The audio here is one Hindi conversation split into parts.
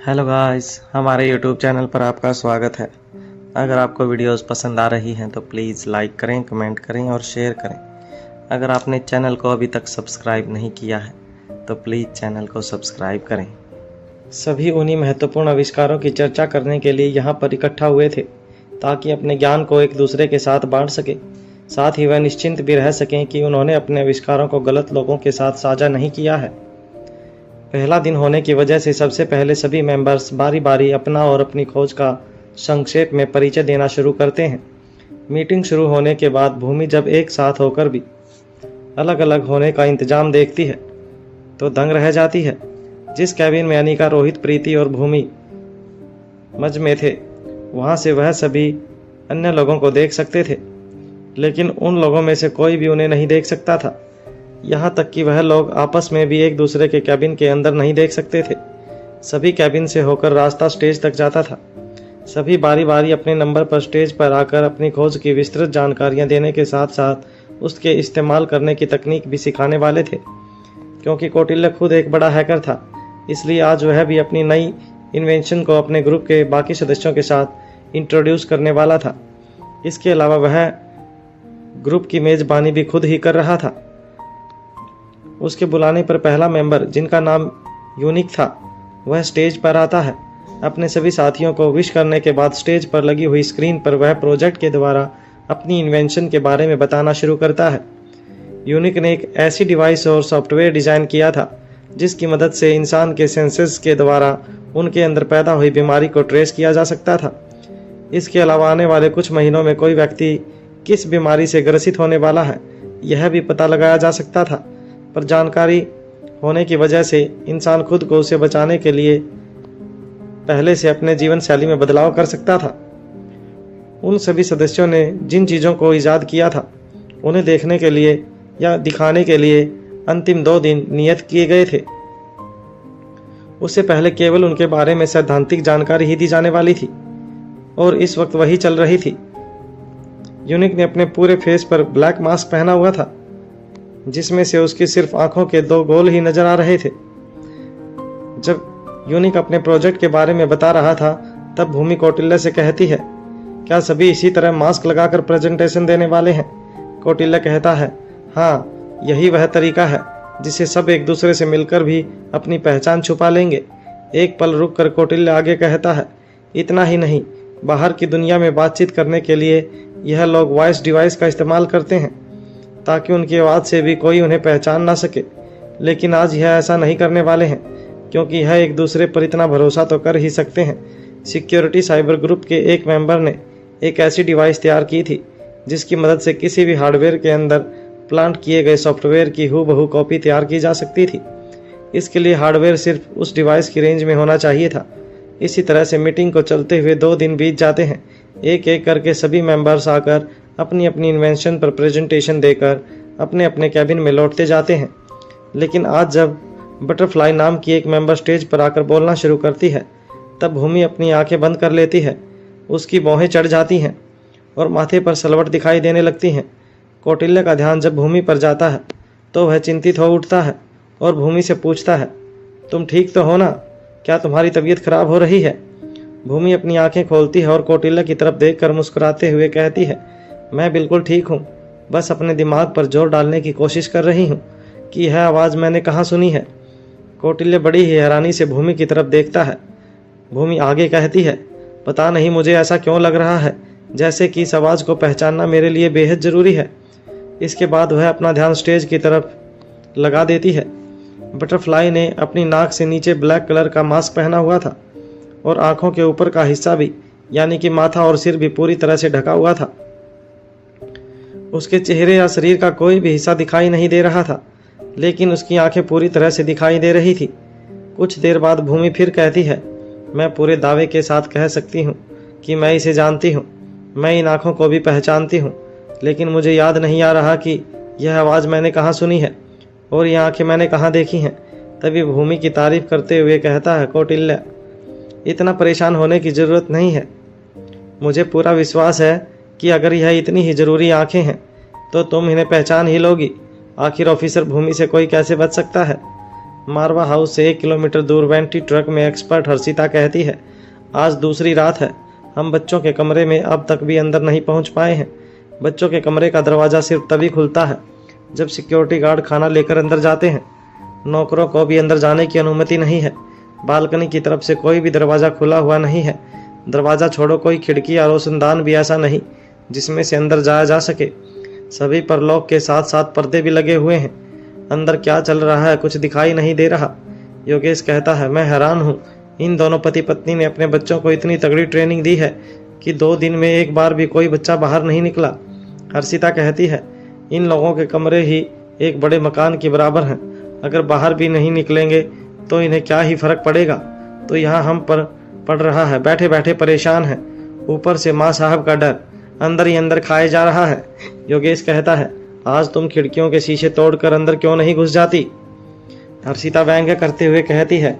हेलो गाइस, हमारे यूट्यूब चैनल पर आपका स्वागत है। अगर आपको वीडियोस पसंद आ रही हैं तो प्लीज़ लाइक करें, कमेंट करें और शेयर करें। अगर आपने चैनल को अभी तक सब्सक्राइब नहीं किया है तो प्लीज़ चैनल को सब्सक्राइब करें। सभी उन्हीं महत्वपूर्ण आविष्कारों की चर्चा करने के लिए यहाँ पर इकट्ठा हुए थे ताकि अपने ज्ञान को एक दूसरे के साथ बांट सके। साथ ही वह निश्चिंत भी रह सकें कि उन्होंने अपने आविष्कारों को गलत लोगों के साथ साझा नहीं किया है। पहला दिन होने की वजह से सबसे पहले सभी मेंबर्स बारी बारी अपना और अपनी खोज का संक्षेप में परिचय देना शुरू करते हैं। मीटिंग शुरू होने के बाद भूमि जब एक साथ होकर भी अलग अलग होने का इंतजाम देखती है तो दंग रह जाती है। जिस कैबिन में अनिका, रोहित, प्रीति और भूमि मज में थे, वहां से वह सभी अन्य लोगों को देख सकते थे, लेकिन उन लोगों में से कोई भी उन्हें नहीं देख सकता था। यहाँ तक कि वह लोग आपस में भी एक दूसरे के कैबिन के अंदर नहीं देख सकते थे। सभी कैबिन से होकर रास्ता स्टेज तक जाता था। सभी बारी बारी अपने नंबर पर स्टेज पर आकर अपनी खोज की विस्तृत जानकारियां देने के साथ साथ उसके इस्तेमाल करने की तकनीक भी सिखाने वाले थे। क्योंकि कौटिल्य खुद एक बड़ा हैकर था, इसलिए आज वह भी अपनी नई इन्वेंशन को अपने ग्रुप के बाकी सदस्यों के साथ इंट्रोड्यूस करने वाला था। इसके अलावा वह ग्रुप की मेजबानी भी खुद ही कर रहा था। उसके बुलाने पर पहला मेंबर, जिनका नाम यूनिक था, वह स्टेज पर आता है। अपने सभी साथियों को विश करने के बाद स्टेज पर लगी हुई स्क्रीन पर वह प्रोजेक्ट के द्वारा अपनी इन्वेंशन के बारे में बताना शुरू करता है। यूनिक ने एक ऐसी डिवाइस और सॉफ्टवेयर डिजाइन किया था जिसकी मदद से इंसान के सेंसेस के द्वारा उनके अंदर पैदा हुई बीमारी को ट्रेस किया जा सकता था। इसके अलावा आने वाले कुछ महीनों में कोई व्यक्ति किस बीमारी से ग्रसित होने वाला है यह भी पता लगाया जा सकता था, पर जानकारी होने की वजह से इंसान खुद को उसे बचाने के लिए पहले से अपने जीवन शैली में बदलाव कर सकता था। उन सभी सदस्यों ने जिन चीज़ों को ईजाद किया था उन्हें देखने के लिए या दिखाने के लिए अंतिम 2 दिन नियत किए गए थे। उससे पहले केवल उनके बारे में सैद्धांतिक जानकारी ही दी जाने वाली थी और इस वक्त वही चल रही थी। यूनिक ने अपने पूरे फेस पर ब्लैक मास्क पहना हुआ था जिसमें से उसकी सिर्फ आंखों के 2 गोल ही नजर आ रहे थे। जब यूनिक अपने प्रोजेक्ट के बारे में बता रहा था तब भूमि कौटिल्य से कहती है, क्या सभी इसी तरह मास्क लगाकर प्रेजेंटेशन देने वाले हैं? कौटिल्य कहता है, हाँ, यही वह तरीका है जिससे सब एक दूसरे से मिलकर भी अपनी पहचान छुपा लेंगे। एक पल रुक कर कौटिल्य आगे कहता है, इतना ही नहीं, बाहर की दुनिया में बातचीत करने के लिए यह लोग वॉइस डिवाइस का इस्तेमाल करते हैं ताकि उनकी आवाज़ से भी कोई उन्हें पहचान ना सके। लेकिन आज यह ऐसा नहीं करने वाले हैं क्योंकि यह एक दूसरे पर इतना भरोसा तो कर ही सकते हैं। सिक्योरिटी साइबर ग्रुप के एक मेंबर ने एक ऐसी डिवाइस तैयार की थी जिसकी मदद से किसी भी हार्डवेयर के अंदर प्लांट किए गए सॉफ्टवेयर की हूबहू कॉपी तैयार की जा सकती थी। इसके लिए हार्डवेयर सिर्फ उस डिवाइस की रेंज में होना चाहिए था। इसी तरह से मीटिंग को चलते हुए 2 दिन बीत जाते हैं। एक एक करके सभी मेंबर्स आकर अपनी अपनी इन्वेंशन पर प्रेजेंटेशन देकर अपने अपने कैबिन में लौटते जाते हैं। लेकिन आज जब बटरफ्लाई नाम की एक मेंबर स्टेज पर आकर बोलना शुरू करती है तब भूमि अपनी आंखें बंद कर लेती है। उसकी भौहें चढ़ जाती हैं और माथे पर सलवट दिखाई देने लगती हैं। कौटिल्य का ध्यान जब भूमि पर जाता है तो वह चिंतित हो उठता है और भूमि से पूछता है, तुम ठीक तो हो ना? क्या तुम्हारी तबीयत खराब हो रही है? भूमि अपनी आंखें खोलती है और कौटिल्य की तरफ देखकर मुस्कुराते हुए कहती है, मैं बिल्कुल ठीक हूँ, बस अपने दिमाग पर जोर डालने की कोशिश कर रही हूँ कि यह आवाज़ मैंने कहाँ सुनी है। कौटिल्य बड़ी ही हैरानी से भूमि की तरफ देखता है। भूमि आगे कहती है, पता नहीं मुझे ऐसा क्यों लग रहा है जैसे कि इस आवाज़ को पहचानना मेरे लिए बेहद ज़रूरी है। इसके बाद वह अपना ध्यान स्टेज की तरफ लगा देती है। बटरफ्लाई ने अपनी नाक से नीचे ब्लैक कलर का मास्क पहना हुआ था और आंखों के ऊपर का हिस्सा भी, यानी कि माथा और सिर भी पूरी तरह से ढका हुआ था। उसके चेहरे या शरीर का कोई भी हिस्सा दिखाई नहीं दे रहा था, लेकिन उसकी आंखें पूरी तरह से दिखाई दे रही थी। कुछ देर बाद भूमि फिर कहती है, मैं पूरे दावे के साथ कह सकती हूँ कि मैं इसे जानती हूँ। मैं इन आँखों को भी पहचानती हूँ, लेकिन मुझे याद नहीं आ रहा कि यह आवाज़ मैंने कहाँ सुनी है और ये आँखें मैंने कहाँ देखी हैं। तभी भूमि की तारीफ करते हुए कहता है, कौटिल्य, इतना परेशान होने की ज़रूरत नहीं है। मुझे पूरा विश्वास है कि अगर यह इतनी ही ज़रूरी आँखें हैं तो तुम इन्हें पहचान ही लोगी। आखिर ऑफिसर भूमि से कोई कैसे बच सकता है? मारवा हाउस से 1 किलोमीटर दूर वेंटी ट्रक में एक्सपर्ट हर्षिता कहती है, आज दूसरी रात है, हम बच्चों के कमरे में अब तक भी अंदर नहीं पहुंच पाए हैं। बच्चों के कमरे का दरवाज़ा सिर्फ तभी खुलता है जब सिक्योरिटी गार्ड खाना लेकर अंदर जाते हैं। नौकरों को भी अंदर जाने की अनुमति नहीं है। बालकनी की तरफ से कोई भी दरवाज़ा खुला हुआ नहीं है। दरवाज़ा छोड़ो, कोई खिड़की या रोशनदान भी ऐसा नहीं जिसमें से अंदर जाया जा सके। सभी पर लॉक के साथ साथ पर्दे भी लगे हुए हैं। अंदर क्या चल रहा है कुछ दिखाई नहीं दे रहा। योगेश कहता है, मैं हैरान हूँ, इन दोनों पति पत्नी ने अपने बच्चों को इतनी तगड़ी ट्रेनिंग दी है कि 2 दिन में एक बार भी कोई बच्चा बाहर नहीं निकला। हर्षिता कहती है, इन लोगों के कमरे ही एक बड़े मकान के बराबर हैं। अगर बाहर भी नहीं निकलेंगे तो इन्हें क्या ही फर्क पड़ेगा। तो यहाँ हम पर पड़ रहा है, बैठे बैठे परेशान है, ऊपर से माँ साहब का डर अंदर ही अंदर खाए जा रहा है। योगेश कहता है, आज तुम खिड़कियों के शीशे तोड़कर अंदर क्यों नहीं घुस जाती। हर्षिता व्यंग्य करते हुए कहती है,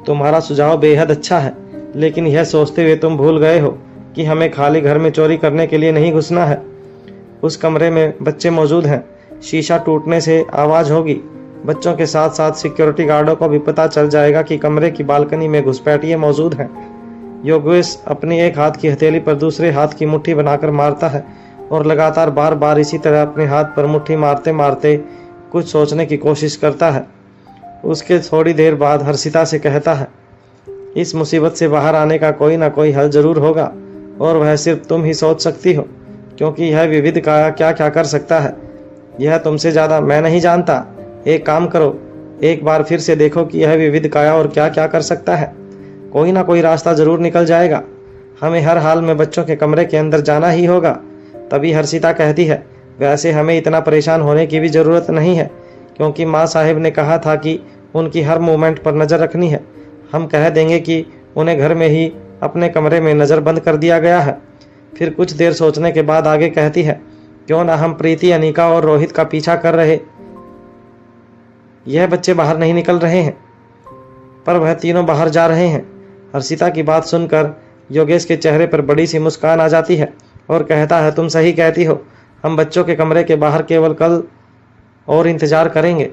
तुम्हारा सुझाव बेहद अच्छा है, लेकिन यह सोचते हुए तुम भूल गए हो कि हमें खाली घर में चोरी करने के लिए नहीं घुसना है। उस कमरे में बच्चे मौजूद हैं, शीशा टूटने से आवाज़ होगी। बच्चों के साथ साथ सिक्योरिटी गार्डों को भी पता चल जाएगा कि कमरे की बालकनी में घुसपैठिए मौजूद हैं। योगेश अपनी एक हाथ की हथेली पर दूसरे हाथ की मुट्ठी बनाकर मारता है और लगातार बार बार इसी तरह अपने हाथ पर मुट्ठी मारते मारते कुछ सोचने की कोशिश करता है। उसके थोड़ी देर बाद हर्षिता से कहता है, इस मुसीबत से बाहर आने का कोई ना कोई हल जरूर होगा और वह सिर्फ तुम ही सोच सकती हो, क्योंकि यह विविध काया क्या क्या कर सकता है यह तुमसे ज़्यादा मैं नहीं जानता। एक काम करो, एक बार फिर से देखो कि यह विविध काया और क्या क्या कर सकता है। कोई ना कोई रास्ता जरूर निकल जाएगा। हमें हर हाल में बच्चों के कमरे के अंदर जाना ही होगा। तभी हर्षिता कहती है, वैसे हमें इतना परेशान होने की भी ज़रूरत नहीं है, क्योंकि माँ साहिब ने कहा था कि उनकी हर मूवमेंट पर नज़र रखनी है। हम कह देंगे कि उन्हें घर में ही अपने कमरे में नज़रबंद कर दिया गया है। फिर कुछ देर सोचने के बाद आगे कहती है, क्यों ना हम प्रीति, अनिका और रोहित का पीछा कर रहे। यह बच्चे बाहर नहीं निकल रहे हैं, पर वह तीनों बाहर जा रहे हैं। हर्षिता की बात सुनकर योगेश के चेहरे पर बड़ी सी मुस्कान आ जाती है और कहता है, तुम सही कहती हो, हम बच्चों के कमरे के बाहर केवल कल और इंतज़ार करेंगे।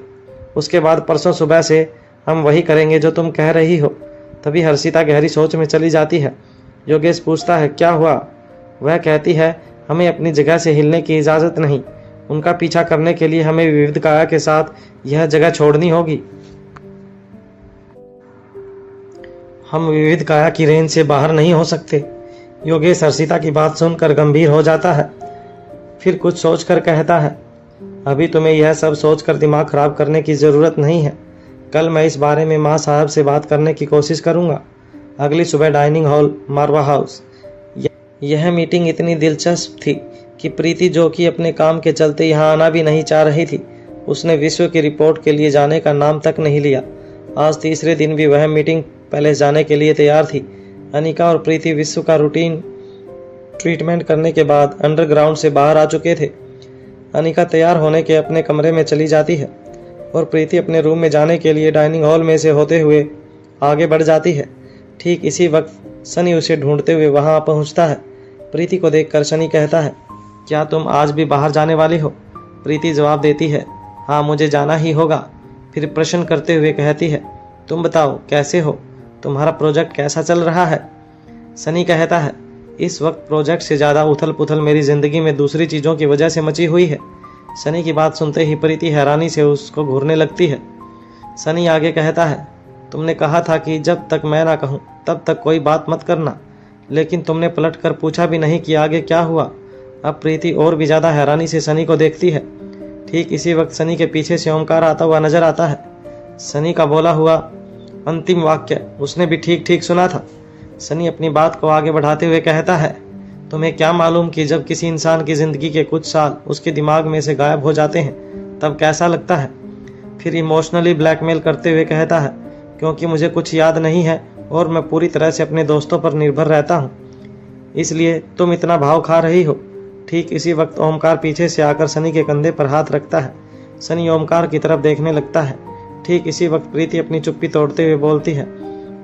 उसके बाद परसों सुबह से हम वही करेंगे जो तुम कह रही हो। तभी हर्षिता गहरी सोच में चली जाती है। योगेश पूछता है, क्या हुआ। वह कहती है, हमें अपनी जगह से हिलने की इजाज़त नहीं। उनका पीछा करने के लिए हमें विविध काया के साथ यह जगह छोड़नी होगी। हम विविध काया की रेंज से बाहर नहीं हो सकते। योगेश हर्षिता की बात सुनकर गंभीर हो जाता है। फिर कुछ सोचकर कहता है, अभी तुम्हें यह सब सोचकर दिमाग खराब करने की ज़रूरत नहीं है। कल मैं इस बारे में माँ साहब से बात करने की कोशिश करूँगा। अगली सुबह डाइनिंग हॉल, मारवा हाउस। यह मीटिंग इतनी दिलचस्प थी कि प्रीति, जो कि अपने काम के चलते यहाँ आना भी नहीं चाह रही थी, उसने विश्व की रिपोर्ट के लिए जाने का नाम तक नहीं लिया। आज तीसरे दिन भी वह मीटिंग पैलेस जाने के लिए तैयार थी। अनिका और प्रीति विश्व का रूटीन ट्रीटमेंट करने के बाद अंडरग्राउंड से बाहर आ चुके थे। अनिका तैयार होने के अपने कमरे में चली जाती है और प्रीति अपने रूम में जाने के लिए डाइनिंग हॉल में से होते हुए आगे बढ़ जाती है। ठीक इसी वक्त सनी उसे ढूंढते हुए वहां पहुंचता है। प्रीति को देखकर सनी कहता है, क्या तुम आज भी बाहर जाने वाली हो। प्रीति जवाब देती है, हाँ मुझे जाना ही होगा। फिर प्रश्न करते हुए कहती है, तुम बताओ कैसे हो, तुम्हारा प्रोजेक्ट कैसा चल रहा है। सनी कहता है, इस वक्त प्रोजेक्ट से ज़्यादा उथल पुथल मेरी ज़िंदगी में दूसरी चीज़ों की वजह से मची हुई है। सनी की बात सुनते ही प्रीति हैरानी से उसको घूरने लगती है। सनी आगे कहता है, तुमने कहा था कि जब तक मैं ना कहूँ तब तक कोई बात मत करना, लेकिन तुमने पलट कर पूछा भी नहीं कि आगे क्या हुआ। अब प्रीति और भी ज़्यादा हैरानी से सनी को देखती है। ठीक इसी वक्त सनी के पीछे से ओमकार आता हुआ नजर आता है। सनी का बोला हुआ अंतिम वाक्य उसने भी ठीक ठीक सुना था। सनी अपनी बात को आगे बढ़ाते हुए कहता है, तुम्हें क्या मालूम कि जब किसी इंसान की ज़िंदगी के कुछ साल उसके दिमाग में से गायब हो जाते हैं तब कैसा लगता है। फिर इमोशनली ब्लैकमेल करते हुए कहता है, क्योंकि मुझे कुछ याद नहीं है और मैं पूरी तरह से अपने दोस्तों पर निर्भर रहता हूँ, इसलिए तुम इतना भाव खा रही हो। ठीक इसी वक्त ओमकार पीछे से आकर सनी के कंधे पर हाथ रखता है। सनी ओमकार की तरफ देखने लगता है। ठीक इसी वक्त प्रीति अपनी चुप्पी तोड़ते हुए बोलती है,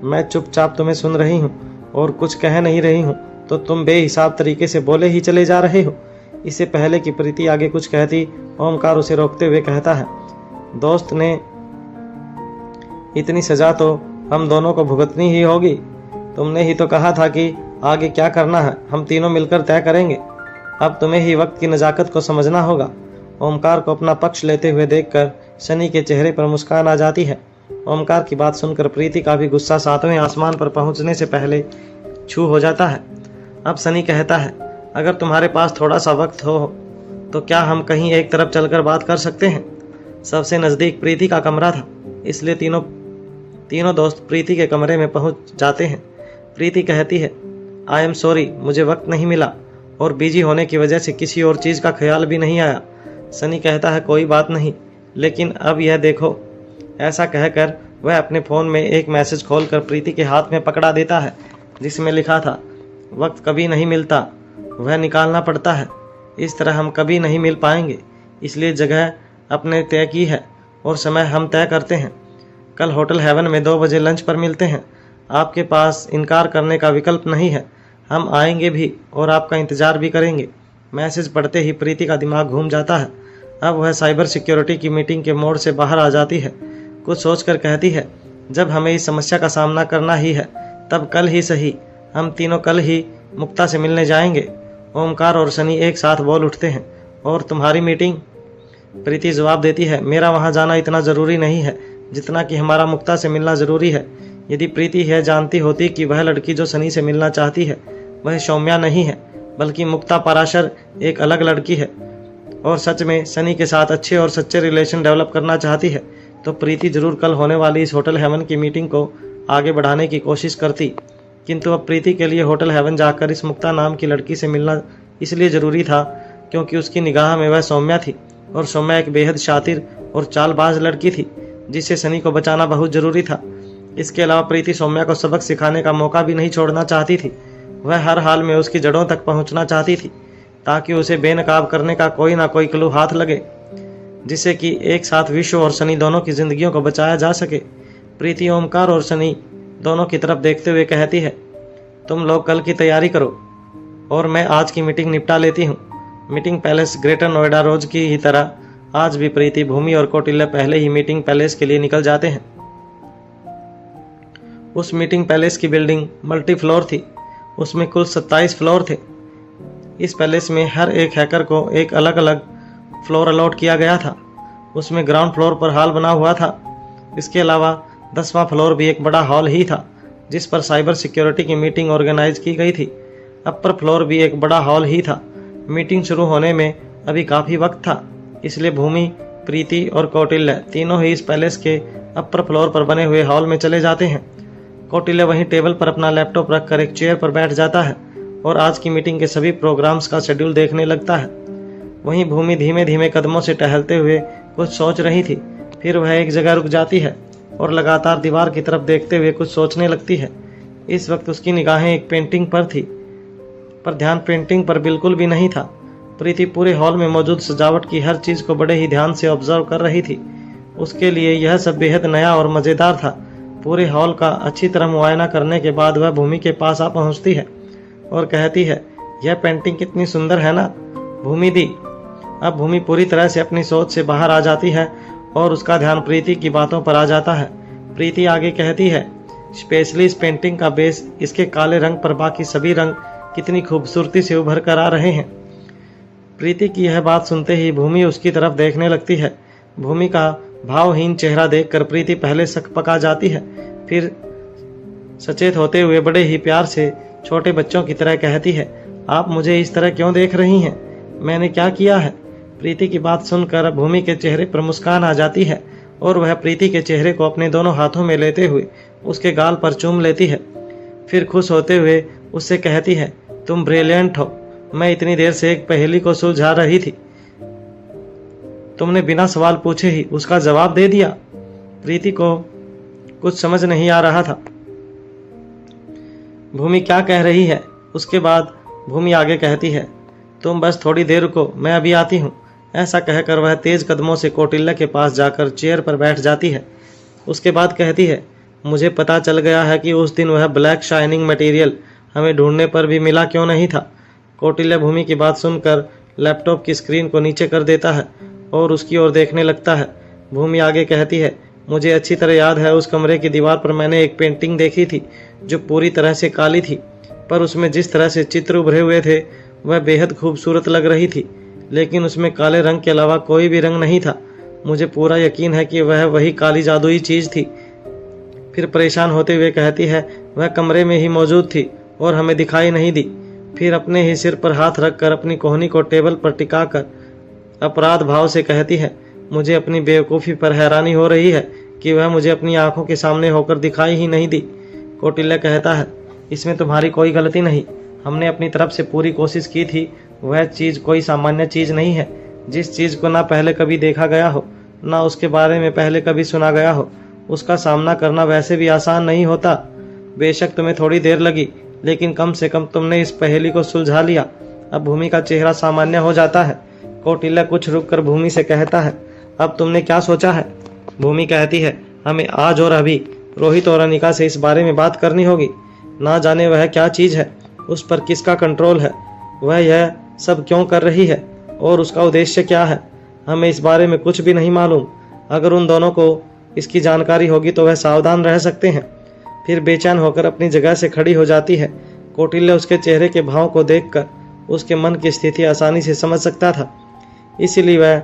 मैं चुपचाप तुम्हें सुन रही हूँ और कुछ कह नहीं रही हूँ, तो तुम बेहिसाब तरीके से बोले ही चले जा रहे हो। इससे पहले कि प्रीति आगे कुछ कहती, ओमकार उसे रोकते हुए कहता है, दोस्त ने इतनी सज़ा तो हम दोनों को भुगतनी ही होगी। तुमने ही तो कहा था कि आगे क्या करना है हम तीनों मिलकर तय करेंगे। अब तुम्हें ही वक्त की नज़ाकत को समझना होगा। ओमकार को अपना पक्ष लेते हुए देखकर सनी के चेहरे पर मुस्कान आ जाती है। ओमकार की बात सुनकर प्रीति का भी गुस्सा 7वें आसमान पर पहुंचने से पहले छू हो जाता है। अब सनी कहता है, अगर तुम्हारे पास थोड़ा सा वक्त हो तो क्या हम कहीं एक तरफ चलकर बात कर सकते हैं। सबसे नज़दीक प्रीति का कमरा था, इसलिए तीनों दोस्त प्रीति के कमरे में पहुंच जाते हैं। प्रीति कहती है, आई एम सॉरी, मुझे वक्त नहीं मिला और बिजी होने की वजह से किसी और चीज़ का ख्याल भी नहीं आया। सनी कहता है, कोई बात नहीं, लेकिन अब यह देखो। ऐसा कहकर वह अपने फ़ोन में एक मैसेज खोलकर प्रीति के हाथ में पकड़ा देता है, जिसमें लिखा था, वक्त कभी नहीं मिलता, वह निकालना पड़ता है। इस तरह हम कभी नहीं मिल पाएंगे, इसलिए जगह अपने तय की है और समय हम तय करते हैं। कल होटल हेवन में 2 बजे लंच पर मिलते हैं। आपके पास इनकार करने का विकल्प नहीं है। हम आएंगे भी और आपका इंतज़ार भी करेंगे। मैसेज पढ़ते ही प्रीति का दिमाग घूम जाता है। अब वह साइबर सिक्योरिटी की मीटिंग के मोड से बाहर आ जाती है। कुछ सोचकर कहती है, जब हमें इस समस्या का सामना करना ही है तब कल ही सही, हम तीनों कल ही मुक्ता से मिलने जाएंगे। ओमकार और सनी एक साथ बोल उठते हैं, और तुम्हारी मीटिंग? प्रीति जवाब देती है, मेरा वहाँ जाना इतना ज़रूरी नहीं है जितना कि हमारा मुक्ता से मिलना ज़रूरी है। यदि प्रीति यह जानती होती कि वह लड़की जो सनी से मिलना चाहती है वह सौम्या नहीं है बल्कि मुक्ता पराशर एक अलग लड़की है और सच में सनी के साथ अच्छे और सच्चे रिलेशन डेवलप करना चाहती है, तो प्रीति जरूर कल होने वाली इस होटल हेवन की मीटिंग को आगे बढ़ाने की कोशिश करती। किंतु अब प्रीति के लिए होटल हेवन जाकर इस मुक्ता नाम की लड़की से मिलना इसलिए ज़रूरी था क्योंकि उसकी निगाह में वह सौम्या थी, और सौम्या एक बेहद शातिर और चालबाज लड़की थी जिसे सनी को बचाना बहुत ज़रूरी था। इसके अलावा प्रीति सौम्या को सबक सिखाने का मौका भी नहीं छोड़ना चाहती थी। वह हर हाल में उसकी जड़ों तक पहुंचना चाहती थी ताकि उसे बेनकाब करने का कोई ना कोई क्लू हाथ लगे, जिससे कि एक साथ विश्व और सनी दोनों की जिंदगियों को बचाया जा सके। प्रीति ओमकार और सनी दोनों की तरफ देखते हुए कहती है, तुम लोग कल की तैयारी करो और मैं आज की मीटिंग निपटा लेती हूँ। मीटिंग पैलेस ग्रेटर नोएडा रोज की ही तरह आज भी प्रीति, भूमि और कौटिल्य पहले ही मीटिंग पैलेस के लिए निकल जाते हैं। उस मीटिंग पैलेस की बिल्डिंग मल्टी फ्लोर थी। उसमें कुल 27 फ्लोर थे। इस पैलेस में हर एक हैकर को एक अलग अलग फ्लोर अलॉट किया गया था। उसमें ग्राउंड फ्लोर पर हॉल बना हुआ था। इसके अलावा 10वां फ्लोर भी एक बड़ा हॉल ही था जिस पर साइबर सिक्योरिटी की मीटिंग ऑर्गेनाइज की गई थी। अपर फ्लोर भी एक बड़ा हॉल ही था। मीटिंग शुरू होने में अभी काफ़ी वक्त था, इसलिए भूमि, प्रीति और कौटिल्य तीनों ही इस पैलेस के अपर फ्लोर पर बने हुए हॉल में चले जाते हैं। कौटिल्य वहीं टेबल पर अपना लैपटॉप रखकर एक चेयर पर बैठ जाता है और आज की मीटिंग के सभी प्रोग्राम्स का शेड्यूल देखने लगता है। वहीं भूमि धीमे धीमे कदमों से टहलते हुए कुछ सोच रही थी। फिर वह एक जगह रुक जाती है और लगातार दीवार की तरफ देखते हुए कुछ सोचने लगती है। इस वक्त उसकी निगाहें एक पेंटिंग पर थी, पर ध्यान पेंटिंग पर बिल्कुल भी नहीं था। प्रीति पूरे हॉल में मौजूद सजावट की हर चीज़ को बड़े ही ध्यान से ऑब्जर्व कर रही थी। उसके लिए यह सब बेहद नया और मज़ेदार था। पूरे हॉल का अच्छी तरह मुआयना करने के बाद वह भूमि के पास आ पहुंचती है और कहती है, यह पेंटिंग कितनी सुंदर है ना भूमि दी। अब भूमि पूरी तरह से अपनी सोच से बाहर आ जाती है और उसका ध्यान प्रीति की बातों पर आ जाता है। प्रीति आगे कहती है, स्पेशली इस पेंटिंग का बेस, इसके काले रंग पर बाकी सभी रंग कितनी खूबसूरती से उभर कर आ रहे हैं। प्रीति की यह बात सुनते ही भूमि उसकी तरफ देखने लगती है। भूमि का भावहीन चेहरा देखकर प्रीति पहले सकपका जाती है, फिर सचेत होते हुए बड़े ही प्यार से छोटे बच्चों की तरह कहती है, आप मुझे इस तरह क्यों देख रही हैं? मैंने क्या किया है? प्रीति की बात सुनकर भूमि के चेहरे पर मुस्कान आ जाती है और वह प्रीति के चेहरे को अपने दोनों हाथों में लेते हुए उसके गाल पर चूम लेती है। फिर खुश होते हुए उससे कहती है, तुम ब्रिलियंट हो। मैं इतनी देर से एक पहेली को सुलझा रही थी, तुमने बिना सवाल पूछे ही उसका जवाब दे दिया। प्रीति को कुछ समझ नहीं आ रहा था भूमि क्या कह रही है। उसके बाद भूमि आगे कहती है, तुम बस थोड़ी देर रुको, मैं अभी आती हूँ। ऐसा कहकर वह तेज कदमों से कौटिल्य के पास जाकर चेयर पर बैठ जाती है। उसके बाद कहती है, मुझे पता चल गया है कि उस दिन वह ब्लैक शाइनिंग मटेरियल हमें ढूंढने पर भी मिला क्यों नहीं था। कौटिल्य भूमि की बात सुनकर लैपटॉप की स्क्रीन को नीचे कर देता है और उसकी ओर देखने लगता है। भूमि आगे कहती है, मुझे अच्छी तरह याद है, उस कमरे की दीवार पर मैंने एक पेंटिंग देखी थी जो पूरी तरह से काली थी, पर उसमें जिस तरह से चित्र उभरे हुए थे वह बेहद खूबसूरत लग रही थी, लेकिन उसमें काले रंग के अलावा कोई भी रंग नहीं था। मुझे पूरा यकीन है कि वह वही काली जादुई चीज़ थी। फिर परेशान होते हुए कहती है, वह कमरे में ही मौजूद थी और हमें दिखाई नहीं दी। फिर अपने ही सिर पर हाथ रखकर अपनी कोहनी को टेबल पर टिकाकर अपराध भाव से कहती है, मुझे अपनी बेवकूफ़ी पर हैरानी हो रही है कि वह मुझे अपनी आंखों के सामने होकर दिखाई ही नहीं दी। कौटिल्य कहता है, इसमें तुम्हारी कोई गलती नहीं, हमने अपनी तरफ से पूरी कोशिश की थी। वह चीज़ कोई सामान्य चीज़ नहीं है। जिस चीज़ को ना पहले कभी देखा गया हो, ना उसके बारे में पहले कभी सुना गया हो, उसका सामना करना वैसे भी आसान नहीं होता। बेशक तुम्हें थोड़ी देर लगी, लेकिन कम से कम तुमने इस पहेली को सुलझा लिया। अब भूमि का चेहरा सामान्य हो जाता है। कौटिल्य कुछ रुककर भूमि से कहता है, अब तुमने क्या सोचा है? भूमि कहती है, हमें आज और अभी रोहित और अनिका से इस बारे में बात करनी होगी। ना जाने वह क्या चीज़ है, उस पर किसका कंट्रोल है, वह यह सब क्यों कर रही है और उसका उद्देश्य क्या है। हमें इस बारे में कुछ भी नहीं मालूम। अगर उन दोनों को इसकी जानकारी होगी तो वह सावधान रह सकते हैं। फिर बेचैन होकर अपनी जगह से खड़ी हो जाती है। कौटिल्य उसके चेहरे के भाव को देखकर उसके मन की स्थिति आसानी से समझ सकता था, इसीलिए वह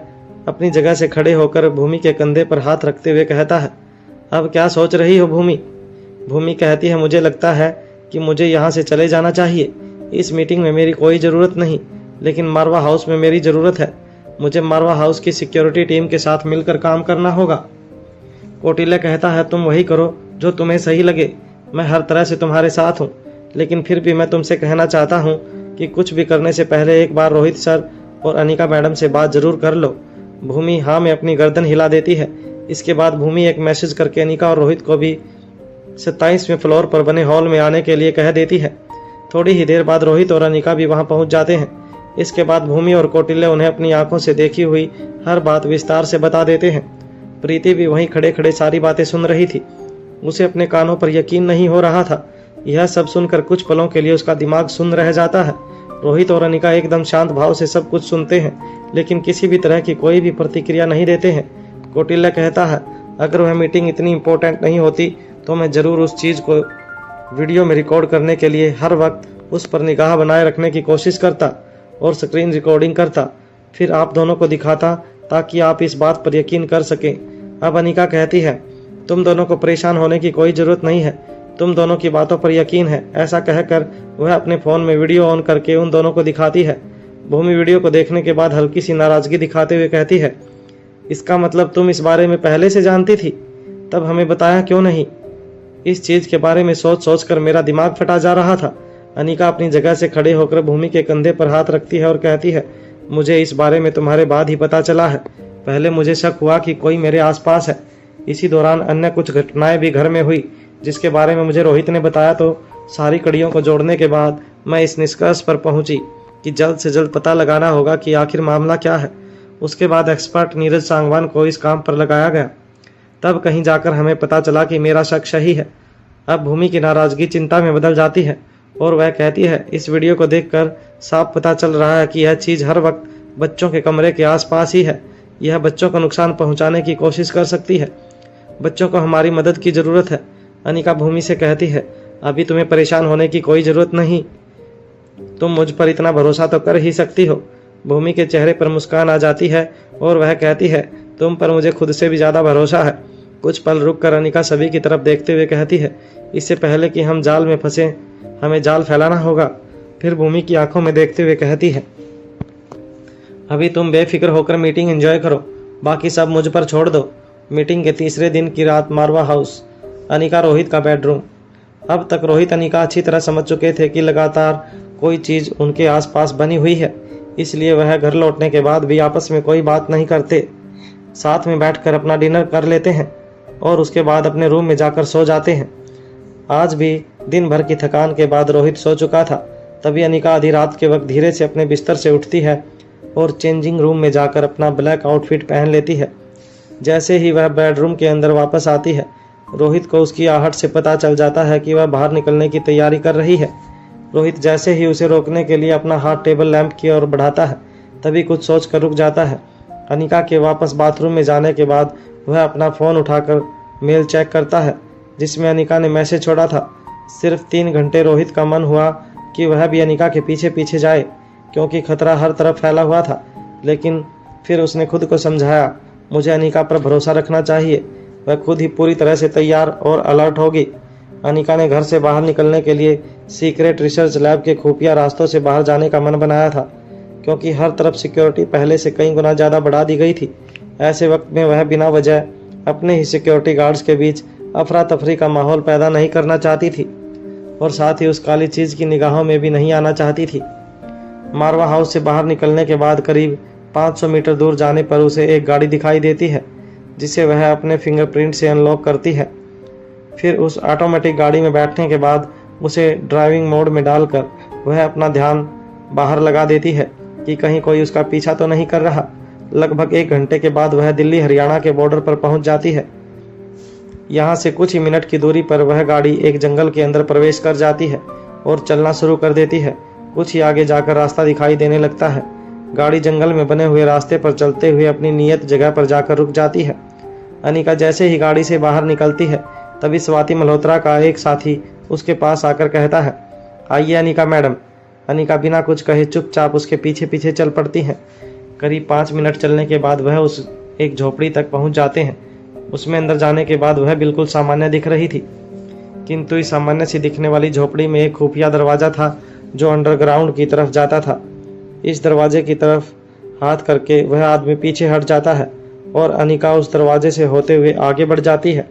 अपनी जगह से खड़े होकर भूमि के कंधे पर हाथ रखते हुए कहता है, अब क्या सोच रही हो भूमि? भूमि कहती है, मुझे लगता है कि मुझे यहाँ से चले जाना चाहिए। इस मीटिंग में मेरी कोई ज़रूरत नहीं, लेकिन मारवा हाउस में मेरी ज़रूरत है। मुझे मारवा हाउस की सिक्योरिटी टीम के साथ मिलकर काम करना होगा। कौटिल्य कहता है, तुम वही करो जो तुम्हें सही लगे। मैं हर तरह से तुम्हारे साथ हूँ, लेकिन फिर भी मैं तुमसे कहना चाहता हूँ कि कुछ भी करने से पहले एक बार रोहित सर और अनिका मैडम से बात जरूर कर लो। भूमि हाँ में अपनी गर्दन हिला देती है। इसके बाद भूमि एक मैसेज करके अनिका और रोहित को भी 27वें फ्लोर पर बने हॉल में आने के लिए कह देती है। थोड़ी ही देर बाद रोहित और अनिका भी वहां पहुंच जाते हैं। इसके बाद भूमि और कौटिल्य उन्हें अपनी आंखों से देखी हुई हर बात विस्तार से बता देते हैं। प्रीति भी वहीं खड़े खड़े सारी बातें सुन रही थी। उसे अपने कानों पर यकीन नहीं हो रहा था। यह सब सुनकर कुछ पलों के लिए उसका दिमाग सुन्न रह जाता है। रोहित और अनिका एकदम शांत भाव से सब कुछ सुनते हैं, लेकिन किसी भी तरह की कोई भी प्रतिक्रिया नहीं देते हैं। कौटिल्य कहता है, अगर वह मीटिंग इतनी इम्पोर्टेंट नहीं होती तो मैं ज़रूर उस चीज़ को वीडियो में रिकॉर्ड करने के लिए हर वक्त उस पर निगाह बनाए रखने की कोशिश करता और स्क्रीन रिकॉर्डिंग करता, फिर आप दोनों को दिखाता ताकि आप इस बात पर यकीन कर सकें। अब अनिका कहती है, तुम दोनों को परेशान होने की कोई ज़रूरत नहीं है, तुम दोनों की बातों पर यकीन है। ऐसा कहकर वह अपने फ़ोन में वीडियो ऑन करके उन दोनों को दिखाती है। भूमि वीडियो को देखने के बाद हल्की सी नाराज़गी दिखाते हुए कहती है, इसका मतलब तुम इस बारे में पहले से जानती थी, तब हमें बताया क्यों नहीं? इस चीज़ के बारे में सोच सोच कर मेरा दिमाग फटा जा रहा था। अनिका अपनी जगह से खड़े होकर भूमि के कंधे पर हाथ रखती है और कहती है, मुझे इस बारे में तुम्हारे बाद ही पता चला है। पहले मुझे शक हुआ कि कोई मेरे आसपास है। इसी दौरान अन्य कुछ घटनाएं भी घर में हुई जिसके बारे में मुझे रोहित ने बताया, तो सारी कड़ियों को जोड़ने के बाद मैं इस निष्कर्ष पर पहुंची कि जल्द से जल्द पता लगाना होगा कि आखिर मामला क्या है। उसके बाद एक्सपर्ट नीरज सांगवान को इस काम पर लगाया गया। तब कहीं जाकर हमें पता चला कि मेरा शक सही है। अब भूमि की नाराज़गी चिंता में बदल जाती है और वह कहती है, इस वीडियो को देखकर साफ पता चल रहा है कि यह चीज़ हर वक्त बच्चों के कमरे के आसपास ही है। यह बच्चों को नुकसान पहुंचाने की कोशिश कर सकती है। बच्चों को हमारी मदद की ज़रूरत है। अनिका भूमि से कहती है, अभी तुम्हें परेशान होने की कोई ज़रूरत नहीं, तुम मुझ पर इतना भरोसा तो कर ही सकती हो। भूमि के चेहरे पर मुस्कान आ जाती है और वह कहती है, तुम पर मुझे खुद से भी ज़्यादा भरोसा है। कुछ पल रुक कर अनिका सभी की तरफ देखते हुए कहती है, इससे पहले कि हम जाल में फंसे हमें जाल फैलाना होगा। फिर भूमि की आंखों में देखते हुए कहती है, अभी तुम बेफिक्र होकर मीटिंग एंजॉय करो, बाकी सब मुझ पर छोड़ दो। मीटिंग के तीसरे दिन की रात, मारवा हाउस, अनिका रोहित का बेडरूम। अब तक रोहित अनिका अच्छी तरह समझ चुके थे कि लगातार कोई चीज़ उनके आसपास बनी हुई है, इसलिए वह घर लौटने के बाद भी आपस में कोई बात नहीं करते। साथ में बैठकर अपना डिनर कर लेते हैं और उसके बाद अपने रूम में जाकर सो जाते हैं। आज भी दिन भर की थकान के बाद रोहित सो चुका था। तभी अनिका आधी रात के वक्त धीरे से अपने बिस्तर से उठती है और चेंजिंग रूम में जाकर अपना ब्लैक आउटफिट पहन लेती है। जैसे ही वह बेडरूम के अंदर वापस आती है, रोहित को उसकी आहट से पता चल जाता है कि वह बाहर निकलने की तैयारी कर रही है। रोहित जैसे ही उसे रोकने के लिए अपना हाथ टेबल लैंप की ओर बढ़ाता है, तभी कुछ सोच कर रुक जाता है। अनिका के वापस बाथरूम में जाने के बाद वह अपना फ़ोन उठाकर मेल चेक करता है जिसमें अनिका ने मैसेज छोड़ा था। सिर्फ 3 घंटे रोहित का मन हुआ कि वह भी अनिका के पीछे पीछे जाए, क्योंकि खतरा हर तरफ फैला हुआ था। लेकिन फिर उसने खुद को समझाया, मुझे अनिका पर भरोसा रखना चाहिए, वह खुद ही पूरी तरह से तैयार और अलर्ट होगी। अनिका ने घर से बाहर निकलने के लिए सीक्रेट रिसर्च लैब के खुफिया रास्तों से बाहर जाने का मन बनाया था, क्योंकि हर तरफ सिक्योरिटी पहले से कई गुना ज़्यादा बढ़ा दी गई थी। ऐसे वक्त में वह बिना वजह अपने ही सिक्योरिटी गार्ड्स के बीच अफरा तफरी का माहौल पैदा नहीं करना चाहती थी, और साथ ही उस काली चीज़ की निगाहों में भी नहीं आना चाहती थी। मारवा हाउस से बाहर निकलने के बाद करीब 500 मीटर दूर जाने पर उसे एक गाड़ी दिखाई देती है, जिसे वह अपने फिंगरप्रिंट से अनलॉक करती है। फिर उस ऑटोमेटिक गाड़ी में बैठने के बाद उसे ड्राइविंग मोड में डालकर वह अपना ध्यान बाहर लगा देती है कि कहीं कोई उसका पीछा तो नहीं कर रहा। लगभग 1 घंटे के बाद वह दिल्ली हरियाणा के बॉर्डर पर पहुंच जाती है। यहाँ से कुछ ही मिनट की दूरी पर वह गाड़ी एक जंगल के अंदर प्रवेश कर जाती है और चलना शुरू कर देती है। कुछ ही आगे जाकर रास्ता दिखाई देने लगता है। गाड़ी जंगल में बने हुए रास्ते पर चलते हुए अपनी नियत जगह पर जाकर रुक जाती है। अनिका जैसे ही गाड़ी से बाहर निकलती है, तभी स्वाति मल्होत्रा का एक साथी उसके पास आकर कहता है, आइए अनिका मैडम। अनिका बिना कुछ कहे चुपचाप उसके पीछे पीछे चल पड़ती है। करीब 5 मिनट चलने के बाद वह उस एक झोपड़ी तक पहुंच जाते हैं। उसमें अंदर जाने के बाद वह बिल्कुल सामान्य दिख रही थी, किंतु इस सामान्य सी दिखने वाली झोपड़ी में एक खुफिया दरवाज़ा था जो अंडरग्राउंड की तरफ जाता था। इस दरवाजे की तरफ हाथ करके वह आदमी पीछे हट जाता है और अनिका उस दरवाजे से होते हुए आगे बढ़ जाती है।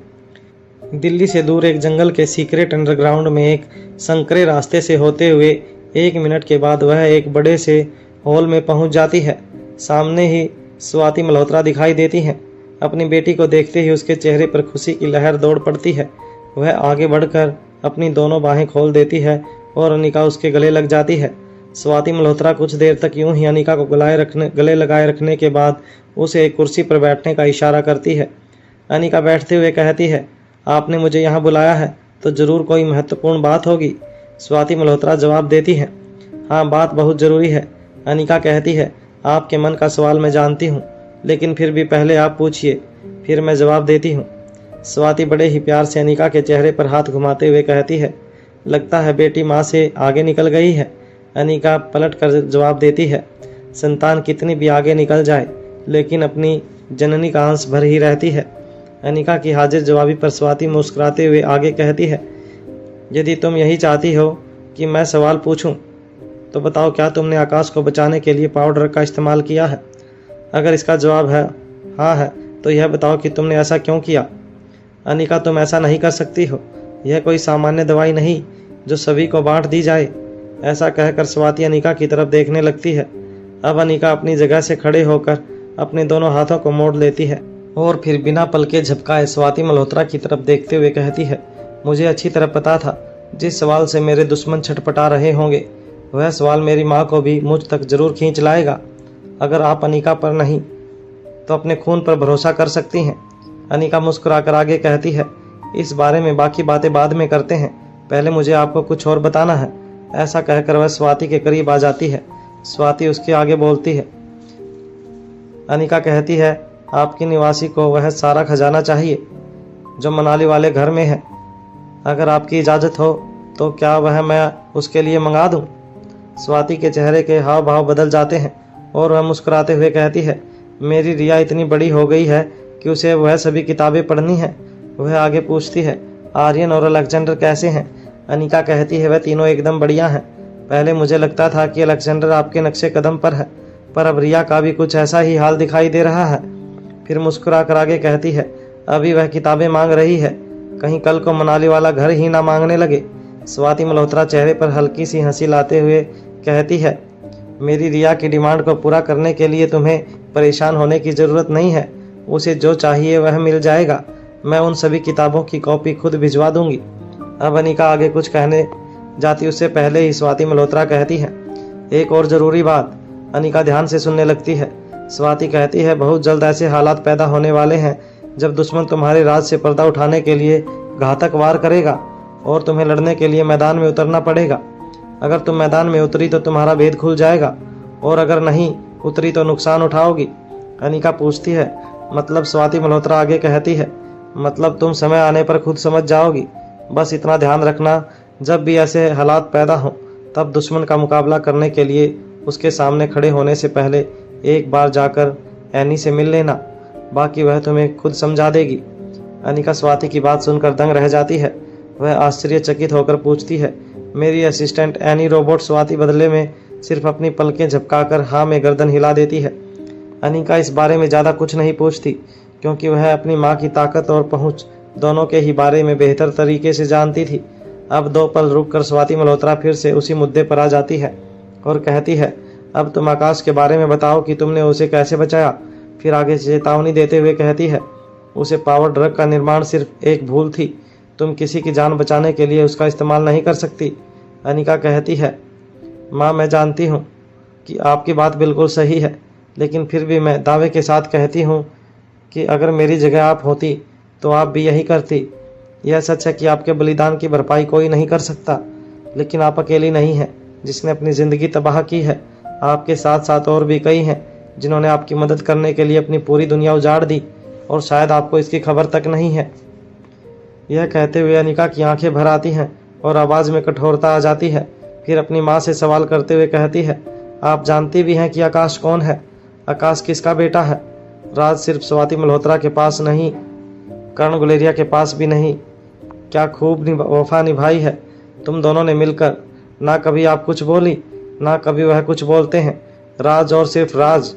दिल्ली से दूर एक जंगल के सीक्रेट अंडरग्राउंड में एक संकरे रास्ते से होते हुए 1 मिनट के बाद वह एक बड़े से हॉल में पहुंच जाती है। सामने ही स्वाति मल्होत्रा दिखाई देती हैं। अपनी बेटी को देखते ही उसके चेहरे पर खुशी की लहर दौड़ पड़ती है। वह आगे बढ़कर अपनी दोनों बाहें खोल देती है और अनिका उसके गले लग जाती है। स्वाति मल्होत्रा कुछ देर तक यूं ही अनिका को गले लगाए रखने के बाद उसे एक कुर्सी पर बैठने का इशारा करती है। अनिका बैठते हुए कहती है, आपने मुझे यहाँ बुलाया है तो ज़रूर कोई महत्वपूर्ण बात होगी। स्वाति मल्होत्रा जवाब देती है, हाँ बात बहुत ज़रूरी है। अनिका कहती है, आपके मन का सवाल मैं जानती हूँ, लेकिन फिर भी पहले आप पूछिए, फिर मैं जवाब देती हूँ। स्वाति बड़े ही प्यार से अनिका के चेहरे पर हाथ घुमाते हुए कहती है, लगता है बेटी माँ से आगे निकल गई है। अनिका पलट कर जवाब देती है, संतान कितनी भी आगे निकल जाए लेकिन अपनी जननी का अंश भर ही रहती है। अनिका की हाजिर जवाबी पर स्वाति मुस्कुराते हुए आगे कहती है, यदि तुम यही चाहती हो कि मैं सवाल पूछूं, तो बताओ क्या तुमने आकाश को बचाने के लिए पाउडर का इस्तेमाल किया है? अगर इसका जवाब है हाँ है, तो यह बताओ कि तुमने ऐसा क्यों किया? अनिका, तुम ऐसा नहीं कर सकती हो। यह कोई सामान्य दवाई नहीं जो सभी को बांट दी जाए। ऐसा कहकर स्वाति अनिका की तरफ देखने लगती है। अब अनिका अपनी जगह से खड़े होकर अपने दोनों हाथों को मोड़ लेती है और फिर बिना पलके झपकाए स्वाति मल्होत्रा की तरफ देखते हुए कहती है, मुझे अच्छी तरह पता था जिस सवाल से मेरे दुश्मन छटपटा रहे होंगे, वह सवाल मेरी माँ को भी मुझ तक जरूर खींच लाएगा। अगर आप अनिका पर नहीं तो अपने खून पर भरोसा कर सकती हैं। अनिका मुस्कुराकर आगे कहती है, इस बारे में बाकी बातें बाद में करते हैं, पहले मुझे आपको कुछ और बताना है। ऐसा कहकर वह स्वाति के करीब आ जाती है। स्वाति उसके आगे बोलती है। अनिका कहती है, आपकी निवासी को वह सारा खजाना चाहिए जो मनाली वाले घर में है। अगर आपकी इजाज़त हो तो क्या वह मैं उसके लिए मंगा दूं? स्वाति के चेहरे के हाव भाव बदल जाते हैं और वह मुस्कुराते हुए कहती है, मेरी रिया इतनी बड़ी हो गई है कि उसे वह सभी किताबें पढ़नी है। वह आगे पूछती है, आर्यन और अलेक्जेंडर कैसे हैं? अनिका कहती है, वह तीनों एकदम बढ़िया हैं। पहले मुझे लगता था कि अलेक्जेंडर आपके नक्शे कदम पर है, पर अब रिया का भी कुछ ऐसा ही हाल दिखाई दे रहा है। फिर मुस्कुरा कर आगे कहती है, अभी वह किताबें मांग रही है, कहीं कल को मनाली वाला घर ही ना मांगने लगे। स्वाति मल्होत्रा चेहरे पर हल्की सी हंसी लाते हुए कहती है, मेरी रिया की डिमांड को पूरा करने के लिए तुम्हें परेशान होने की ज़रूरत नहीं है। उसे जो चाहिए वह मिल जाएगा। मैं उन सभी किताबों की कॉपी खुद भिजवा दूंगी। अब अनिका आगे कुछ कहने जाती उससे पहले ही स्वाति मल्होत्रा कहती है, एक और ज़रूरी बात। अनिका ध्यान से सुनने लगती है। स्वाति कहती है, बहुत जल्द ऐसे हालात पैदा होने वाले हैं जब दुश्मन तुम्हारे राज से पर्दा उठाने के लिए घातक वार करेगा और तुम्हें लड़ने के लिए मैदान में उतरना पड़ेगा। अगर तुम मैदान में उतरी तो तुम्हारा भेद खुल जाएगा और अगर नहीं उतरी तो नुकसान उठाओगी। अनिका पूछती है, मतलब स्वाति मल्होत्रा आगे कहती है, मतलब तुम समय आने पर खुद समझ जाओगी। बस इतना ध्यान रखना, जब भी ऐसे हालात पैदा हों तब दुश्मन का मुकाबला करने के लिए उसके सामने खड़े होने से पहले एक बार जाकर एनी से मिल लेना, बाकी वह तुम्हें खुद समझा देगी। अनिका स्वाति की बात सुनकर दंग रह जाती है। वह आश्चर्यचकित होकर पूछती है, मेरी असिस्टेंट एनी रोबोट स्वाति बदले में सिर्फ अपनी पलकें झपकाकर हाँ में गर्दन हिला देती है। अनिका इस बारे में ज़्यादा कुछ नहीं पूछती, क्योंकि वह अपनी माँ की ताकत और पहुँच दोनों के ही बारे में बेहतर तरीके से जानती थी। अब 2 पल रुककर स्वाति मल्होत्रा फिर से उसी मुद्दे पर आ जाती है और कहती है, अब तुम आकाश के बारे में बताओ कि तुमने उसे कैसे बचाया। फिर आगे चेतावनी देते हुए कहती है, उसे पावर ड्रग का निर्माण सिर्फ एक भूल थी, तुम किसी की जान बचाने के लिए उसका इस्तेमाल नहीं कर सकती। अनिका कहती है, माँ मैं जानती हूँ कि आपकी बात बिल्कुल सही है, लेकिन फिर भी मैं दावे के साथ कहती हूँ कि अगर मेरी जगह आप होती तो आप भी यही करती। यह सच है कि आपके बलिदान की भरपाई कोई नहीं कर सकता, लेकिन आप अकेली नहीं हैं जिसने अपनी ज़िंदगी तबाह की है। आपके साथ साथ और भी कई हैं जिन्होंने आपकी मदद करने के लिए अपनी पूरी दुनिया उजाड़ दी, और शायद आपको इसकी खबर तक नहीं है। यह कहते हुए अनिका की आंखें भर आती हैं और आवाज़ में कठोरता आ जाती है। फिर अपनी माँ से सवाल करते हुए कहती है, आप जानती भी हैं कि आकाश कौन है? आकाश किसका बेटा है? राज सिर्फ स्वाति मल्होत्रा के पास नहीं, कर्ण गुलेरिया के पास भी नहीं। क्या खूब वफा निभाई है तुम दोनों ने मिलकर। ना कभी आप कुछ बोली, ना कभी वह कुछ बोलते हैं। राज और सिर्फ राज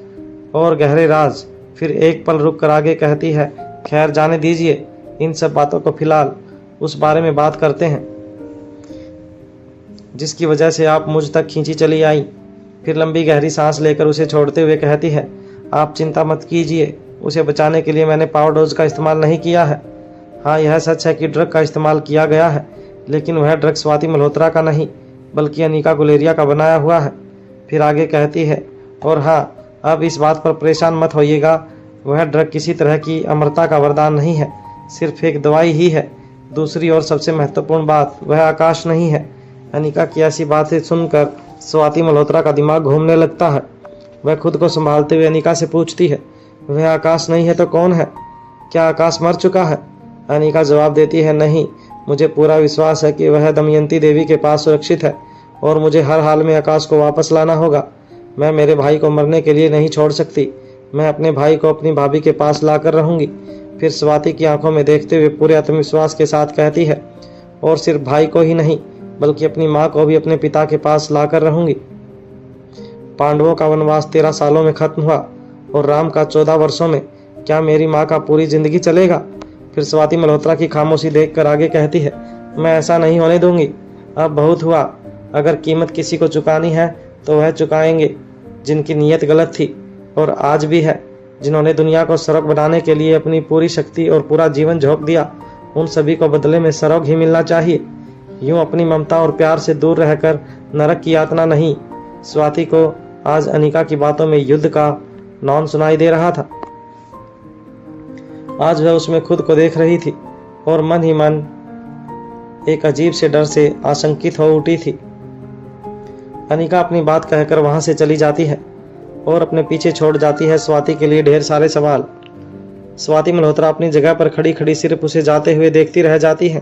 और गहरे राज। फिर एक पल रुक कर आगे कहती है, खैर जाने दीजिए इन सब बातों को, फिलहाल उस बारे में बात करते हैं जिसकी वजह से आप मुझ तक खींची चली आई। फिर लंबी गहरी सांस लेकर उसे छोड़ते हुए कहती है, आप चिंता मत कीजिए, उसे बचाने के लिए मैंने पावर डोज का इस्तेमाल नहीं किया है। हाँ यह सच है कि ड्रग का इस्तेमाल किया गया है, लेकिन वह ड्रग स्वाति मल्होत्रा का नहीं बल्कि अनिका गुलेरिया का बनाया हुआ है। फिर आगे कहती है, और हाँ अब इस बात पर परेशान मत होइएगा, वह ड्रग किसी तरह की अमरता का वरदान नहीं है, सिर्फ एक दवाई ही है। दूसरी और सबसे महत्वपूर्ण बात, वह आकाश नहीं है। अनिका की ऐसी बातें सुनकर स्वाति मल्होत्रा का दिमाग घूमने लगता है। वह खुद को संभालते हुए अनिका से पूछती है, वह आकाश नहीं है तो कौन है? क्या आकाश मर चुका है? अनिका जवाब देती है, नहीं, मुझे पूरा विश्वास है कि वह दमयंती देवी के पास सुरक्षित है और मुझे हर हाल में आकाश को वापस लाना होगा। मैं मेरे भाई को मरने के लिए नहीं छोड़ सकती। मैं अपने भाई को अपनी भाभी के पास लाकर रहूंगी। फिर स्वाति की आंखों में देखते हुए पूरे आत्मविश्वास के साथ कहती है, और सिर्फ भाई को ही नहीं बल्कि अपनी माँ को भी अपने पिता के पास लाकर रहूंगी। पांडवों का वनवास 13 सालों में खत्म हुआ और राम का 14 वर्षों में। क्या मेरी माँ का पूरी जिंदगी चलेगा? फिर स्वाति मल्होत्रा की खामोशी देखकर आगे कहती है, मैं ऐसा नहीं होने दूंगी। अब बहुत हुआ। अगर कीमत किसी को चुकानी है तो वह चुकाएंगे जिनकी नीयत गलत थी और आज भी है, जिन्होंने दुनिया को सरोग बनाने के लिए अपनी पूरी शक्ति और पूरा जीवन झोंक दिया। उन सभी को बदले में सरोग ही मिलना चाहिए। यूं अपनी ममता और प्यार से दूर रहकर नरक की यातना नहीं। स्वाति को आज अनिका की बातों में युद्ध का नौन सुनाई दे रहा था। आज वह उसमें खुद को देख रही थी और मन ही मन एक अजीब से डर से आशंकित हो उठी थी। अनिका अपनी बात कहकर वहां से चली जाती है और अपने पीछे छोड़ जाती है स्वाति के लिए ढेर सारे सवाल। स्वाति मल्होत्रा अपनी जगह पर खड़ी खड़ी सिर्फ उसे जाते हुए देखती रह जाती है।